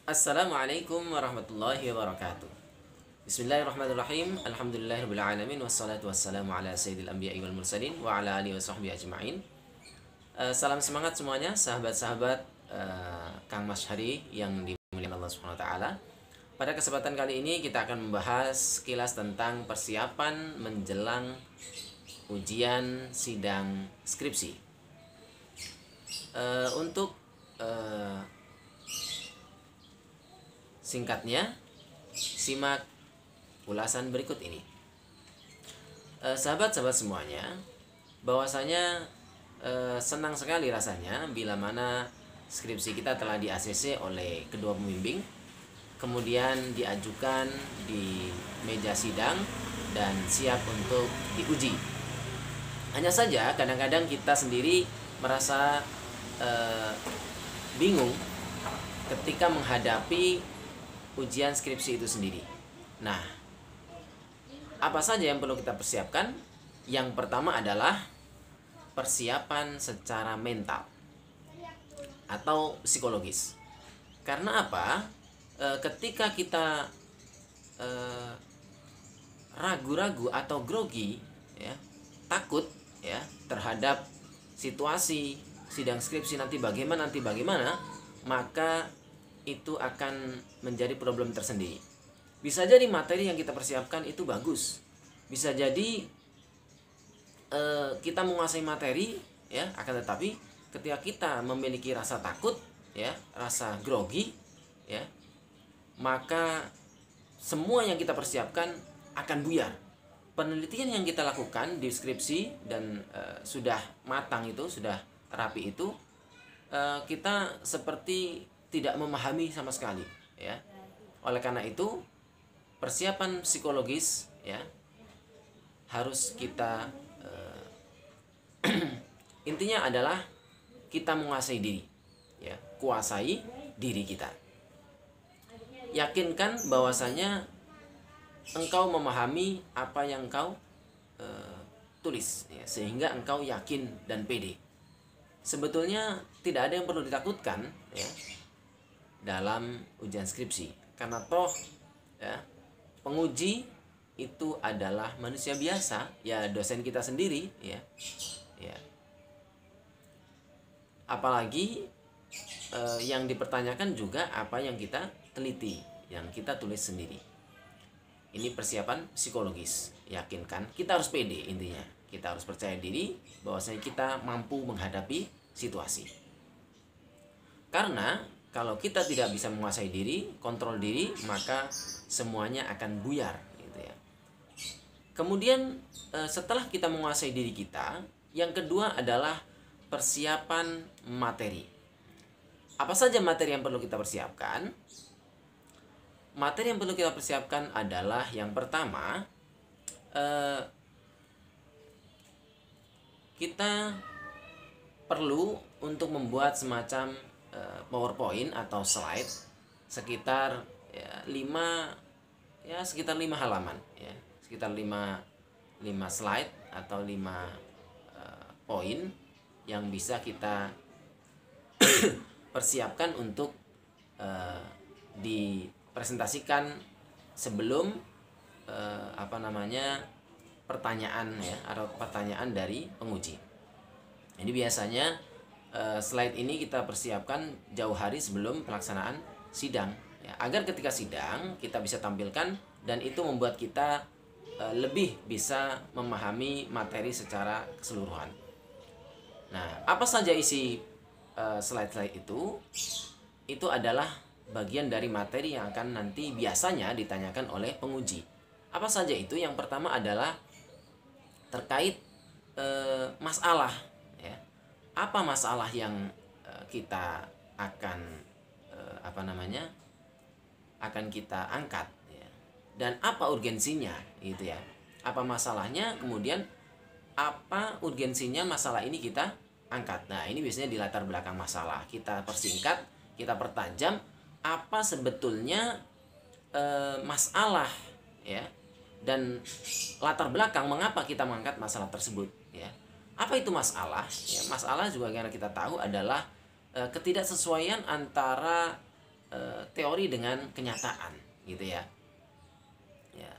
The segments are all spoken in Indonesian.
Assalamualaikum warahmatullahi wabarakatuh. Bismillahirrahmanirrahim. Alhamdulillahirabbil alamin wassalatu wassalamu ala sayyidil anbiya'i wal mursalin wa ala alihi washabbihi ajma'in. Salam semangat semuanya, sahabat-sahabat Kang Mas Hari yang dimuliakan Allah Subhanahu wa taala. Pada kesempatan kali ini kita akan membahas sekilas tentang persiapan menjelang ujian sidang skripsi. Untuk singkatnya, simak ulasan berikut ini. Sahabat-sahabat semuanya, bahwasanya senang sekali rasanya bila mana skripsi kita telah di-ACC oleh kedua pembimbing, kemudian diajukan di meja sidang dan siap untuk diuji. Hanya saja kadang-kadang kita sendiri merasa bingung ketika menghadapi ujian skripsi itu sendiri. Nah, apa saja yang perlu kita persiapkan? Yang pertama adalah persiapan secara mental atau psikologis. Karena apa? Ketika kita ragu-ragu atau grogi, ya, takut ya terhadap situasi sidang skripsi nanti bagaimana, maka itu akan menjadi problem tersendiri. Bisa jadi materi yang kita persiapkan itu bagus, bisa jadi kita menguasai materi, ya, akan tetapi ketika kita memiliki rasa takut, ya, rasa grogi, ya, maka semua yang kita persiapkan akan buyar. Penelitian yang kita lakukan di skripsi dan sudah matang itu, sudah rapi itu, kita seperti tidak memahami sama sekali, ya. Oleh karena itu, persiapan psikologis, ya, harus kita intinya adalah kita menguasai diri, ya, kuasai diri kita. Yakinkan bahwasanya engkau memahami apa yang engkau tulis, ya, sehingga engkau yakin dan pede. Sebetulnya tidak ada yang perlu ditakutkan, ya, dalam ujian skripsi, karena toh, ya, penguji itu adalah manusia biasa, ya, dosen kita sendiri, ya, apalagi yang dipertanyakan juga apa yang kita teliti, yang kita tulis sendiri. Ini persiapan psikologis. Yakinkan, kita harus pede, intinya kita harus percaya diri bahwasanya kita mampu menghadapi situasi. Karena kalau kita tidak bisa menguasai diri, kontrol diri, maka semuanya akan buyar, gitu ya. Kemudian setelah kita menguasai diri kita, yang kedua adalah persiapan materi. Apa saja materi yang perlu kita persiapkan? Materi yang perlu kita persiapkan adalah yang pertama, kita perlu untuk membuat semacam PowerPoint atau slide sekitar sekitar 5 halaman, ya, sekitar 5 slide atau 5 poin yang bisa kita persiapkan untuk dipresentasikan sebelum pertanyaan, ya, atau pertanyaan dari penguji. Jadi biasanya slide ini kita persiapkan jauh hari sebelum pelaksanaan sidang, ya, agar ketika sidang kita bisa tampilkan dan itu membuat kita lebih bisa memahami materi secara keseluruhan. Nah, apa saja isi slide-slide itu? Itu adalah bagian dari materi yang akan nanti biasanya ditanyakan oleh penguji. Apa saja itu? Yang pertama adalah terkait masalah, ya. Apa masalah yang kita akan akan kita angkat, ya, dan apa urgensinya, gitu ya. Apa masalahnya, kemudian apa urgensinya masalah ini kita angkat. Nah, ini biasanya di latar belakang masalah kita persingkat, kita pertajam apa sebetulnya masalah, ya, dan latar belakang mengapa kita mengangkat masalah tersebut, ya. Apa itu masalah? Ya, masalah juga karena kita tahu adalah ketidaksesuaian antara teori dengan kenyataan gitu ya. Ya.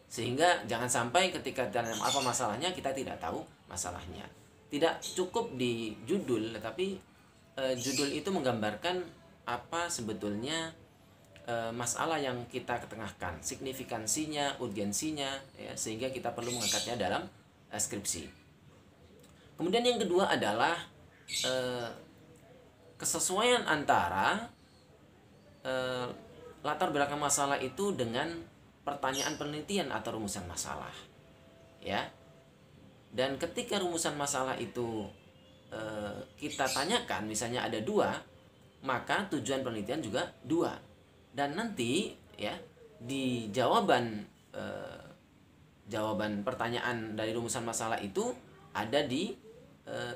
Sehingga jangan sampai ketika dalam apa masalahnya kita tidak tahu masalahnya. Tidak cukup di judul, tetapi judul itu menggambarkan apa sebetulnya masalah yang kita ketengahkan, signifikansinya, urgensinya, ya, sehingga kita perlu mengangkatnya dalam skripsi. Kemudian yang kedua adalah kesesuaian antara latar belakang masalah itu dengan pertanyaan penelitian atau rumusan masalah, ya. Dan ketika rumusan masalah itu kita tanyakan, misalnya ada dua, maka tujuan penelitian juga dua. Dan nanti ya di jawaban pertanyaan dari rumusan masalah itu ada di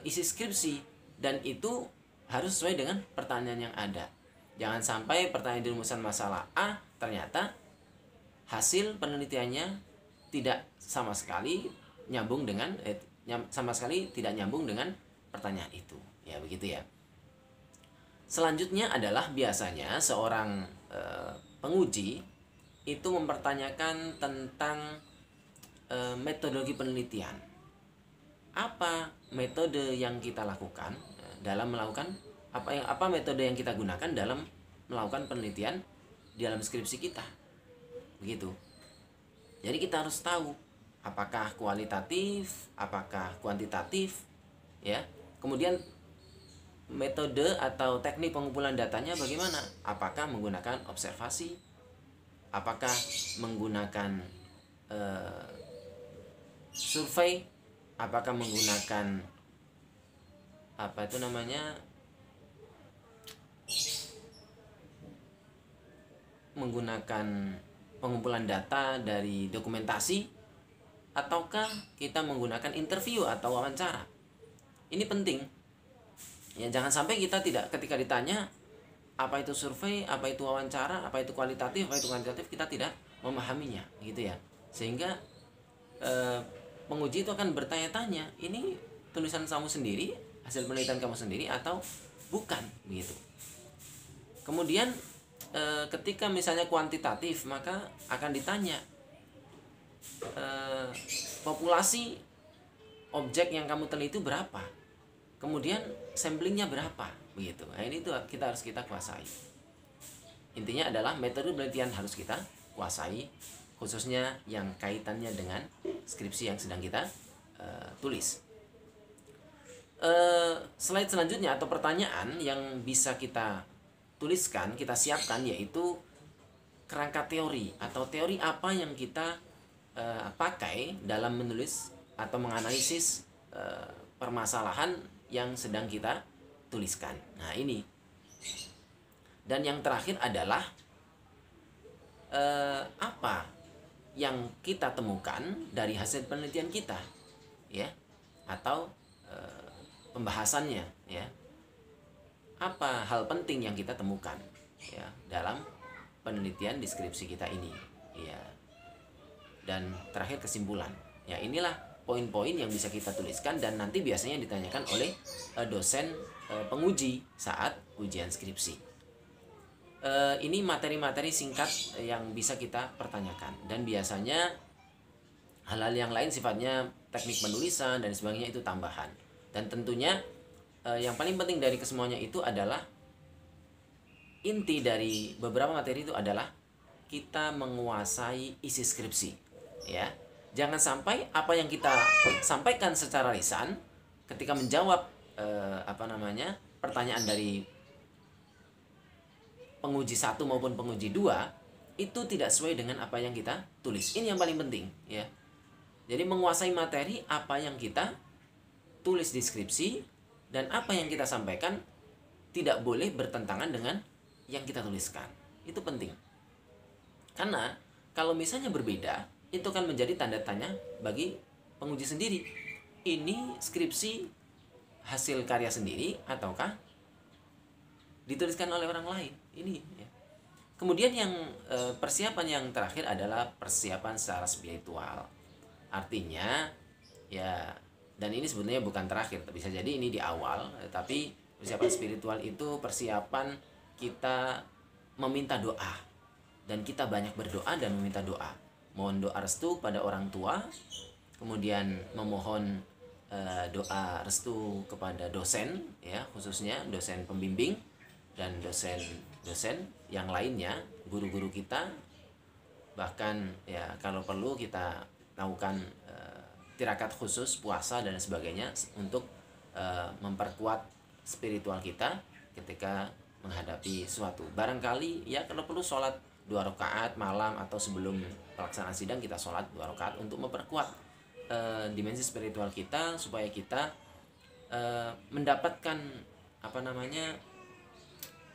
isi skripsi, dan itu harus sesuai dengan pertanyaan yang ada. Jangan sampai pertanyaan di rumusan masalah A ternyata hasil penelitiannya tidak sama sekali nyambung dengan pertanyaan itu, ya begitu ya. Selanjutnya adalah biasanya seorang penguji itu mempertanyakan tentang metodologi penelitian. Apa metode yang kita lakukan dalam melakukan apa metode yang kita gunakan dalam melakukan penelitian di dalam skripsi kita, begitu. Jadi kita harus tahu apakah kualitatif, apakah kuantitatif, ya. Kemudian metode atau teknik pengumpulan datanya bagaimana? Apakah menggunakan observasi? Apakah menggunakan survei? Apakah menggunakan menggunakan pengumpulan data dari dokumentasi, ataukah kita menggunakan interview atau wawancara? Ini penting. Ya, jangan sampai kita ketika ditanya apa itu survei, apa itu wawancara, apa itu kualitatif, apa itu kuantitatif, kita tidak memahaminya, gitu ya. Sehingga penguji itu akan bertanya-tanya, ini tulisan kamu sendiri, hasil penelitian kamu sendiri atau bukan, begitu. Kemudian ketika misalnya kuantitatif, maka akan ditanya populasi objek yang kamu teliti berapa, kemudian samplingnya berapa, begitu. Nah, ini tuh kita kuasai. Intinya adalah metode penelitian harus kita kuasai, khususnya yang kaitannya dengan skripsi yang sedang kita tulis. Slide selanjutnya atau pertanyaan yang bisa kita tuliskan, kita siapkan, yaitu kerangka teori atau teori apa yang kita pakai dalam menulis atau menganalisis permasalahan yang sedang kita tuliskan. Nah, ini. Dan yang terakhir adalah apa yang kita temukan dari hasil penelitian kita, ya, atau pembahasannya, ya. Apa hal penting yang kita temukan, ya, dalam penelitian deskripsi kita ini, ya. Dan terakhir kesimpulan. Ya, inilah poin-poin yang bisa kita tuliskan dan nanti biasanya ditanyakan oleh dosen penguji saat ujian skripsi. Ini materi-materi singkat yang bisa kita pertanyakan, dan biasanya hal-hal yang lain sifatnya teknik penulisan dan sebagainya itu tambahan. Dan tentunya yang paling penting dari kesemuanya itu adalah inti dari beberapa materi itu adalah kita menguasai isi skripsi, ya. Jangan sampai apa yang kita sampaikan secara lisan ketika menjawab pertanyaan dari penguji 1 maupun penguji 2 itu tidak sesuai dengan apa yang kita tulis. Ini yang paling penting, ya. Jadi menguasai materi apa yang kita tulis di skripsi dan apa yang kita sampaikan tidak boleh bertentangan dengan yang kita tuliskan. Itu penting. Karena kalau misalnya berbeda, itu kan menjadi tanda tanya bagi penguji sendiri. Ini skripsi hasil karya sendiri ataukah dituliskan oleh orang lain? Ini, ya. Kemudian yang persiapan yang terakhir adalah persiapan secara spiritual. Artinya, ya, dan ini sebenarnya bukan terakhir, bisa jadi ini di awal, tapi persiapan spiritual itu persiapan kita meminta doa, dan kita banyak berdoa dan meminta doa. Mohon doa restu pada orang tua, kemudian memohon doa restu kepada dosen, ya, khususnya dosen pembimbing dan dosen-dosen yang lainnya, guru-guru kita. Bahkan ya kalau perlu kita lakukan tirakat khusus, puasa dan sebagainya untuk memperkuat spiritual kita ketika menghadapi suatu. Barangkali ya kalau perlu sholat 2 rakaat malam atau sebelum pelaksanaan sidang kita sholat 2 rakaat untuk memperkuat dimensi spiritual kita, supaya kita mendapatkan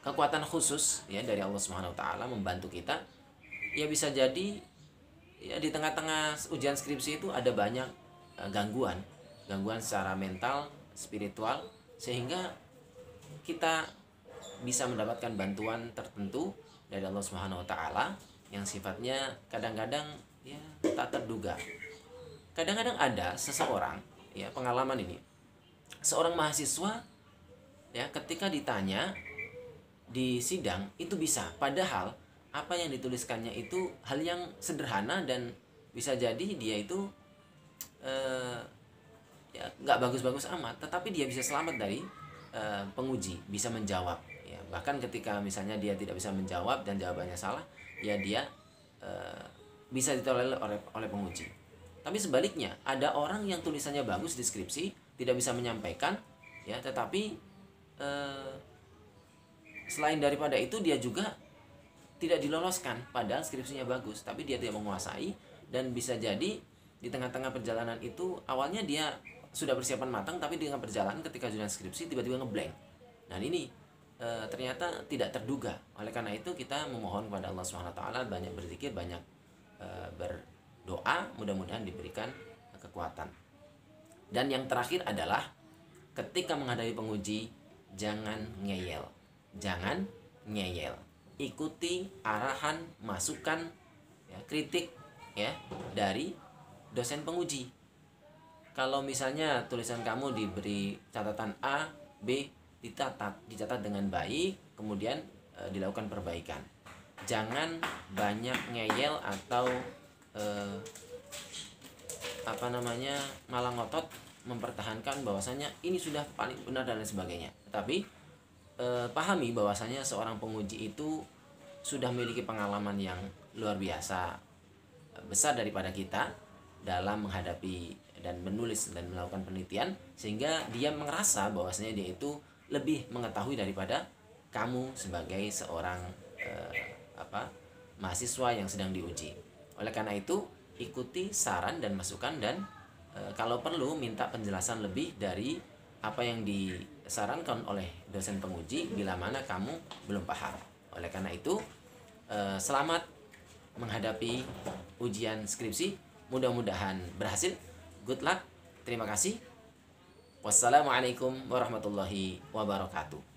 kekuatan khusus ya dari Allah Subhanahu wa taala, membantu kita. Ya bisa jadi ya di tengah-tengah ujian skripsi itu ada banyak gangguan secara mental, spiritual, sehingga kita bisa mendapatkan bantuan tertentu dari Allah Subhanahu wa taala yang sifatnya kadang-kadang ya tak terduga. Kadang-kadang ada seseorang, ya, pengalaman ini. Seorang mahasiswa ya ketika ditanya di sidang itu bisa, padahal apa yang dituliskannya itu hal yang sederhana dan bisa jadi dia itu ya nggak bagus-bagus amat, tetapi dia bisa selamat dari penguji, bisa menjawab. Ya, bahkan ketika misalnya dia tidak bisa menjawab dan jawabannya salah, ya dia bisa ditolerir oleh penguji. Tapi sebaliknya, ada orang yang tulisannya bagus di skripsi, tidak bisa menyampaikan, ya, tetapi selain daripada itu dia juga tidak diloloskan, padahal skripsinya bagus, tapi dia tidak menguasai. Dan bisa jadi di tengah-tengah perjalanan itu awalnya dia sudah persiapan matang, tapi dengan perjalanan ketika ujian skripsi tiba-tiba ngeblank. Dan ini ternyata tidak terduga. Oleh karena itu kita memohon kepada Allah Subhanahu wa taala, banyak berzikir, banyak berdoa, mudah-mudahan diberikan kekuatan. Dan yang terakhir adalah ketika menghadapi penguji, jangan ngeyel. Jangan ngeyel. Ikuti arahan, masukan, ya, kritik ya dari dosen penguji. Kalau misalnya tulisan kamu diberi catatan A, B, dicatat dengan baik, kemudian dilakukan perbaikan. Jangan banyak ngeyel atau malah ngotot mempertahankan bahwasanya ini sudah paling benar dan lain sebagainya. Tapi pahami bahwasanya seorang penguji itu sudah memiliki pengalaman yang luar biasa besar daripada kita dalam menghadapi dan menulis dan melakukan penelitian, sehingga dia merasa bahwasanya dia itu lebih mengetahui daripada kamu sebagai seorang mahasiswa yang sedang diuji. Oleh karena itu, ikuti saran dan masukan, dan kalau perlu minta penjelasan lebih dari apa yang disarankan oleh dosen penguji bila mana kamu belum paham. Oleh karena itu, selamat menghadapi ujian skripsi, mudah-mudahan berhasil. Good luck. Terima kasih. Wassalamualaikum warahmatullahi wabarakatuh.